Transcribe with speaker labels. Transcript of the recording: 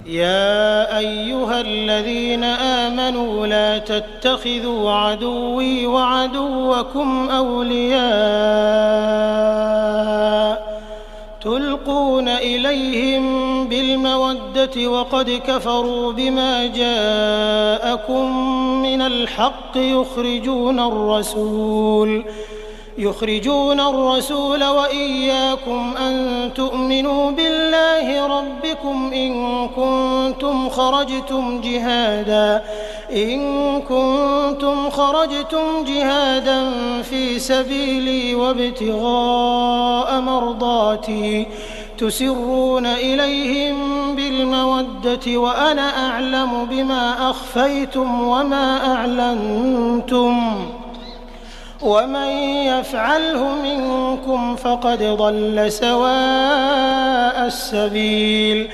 Speaker 1: يا أيها الذين آمنوا لا تتخذوا عدوي وعدوكم أولياء تلقون إليهم بالمودة وقد كفروا بما جاءكم من الحق يخرجون الرسول وإياكم أن تؤمنوا بالله ربكم إن كنتم خرجتم جهادا في سبيلي وابتغاء مرضاتي تسرون إليهم بالمودة وأنا أعلم بما أخفيتم وما أعلنتم ومن يفعله منكم فقد ضل سواء السبيل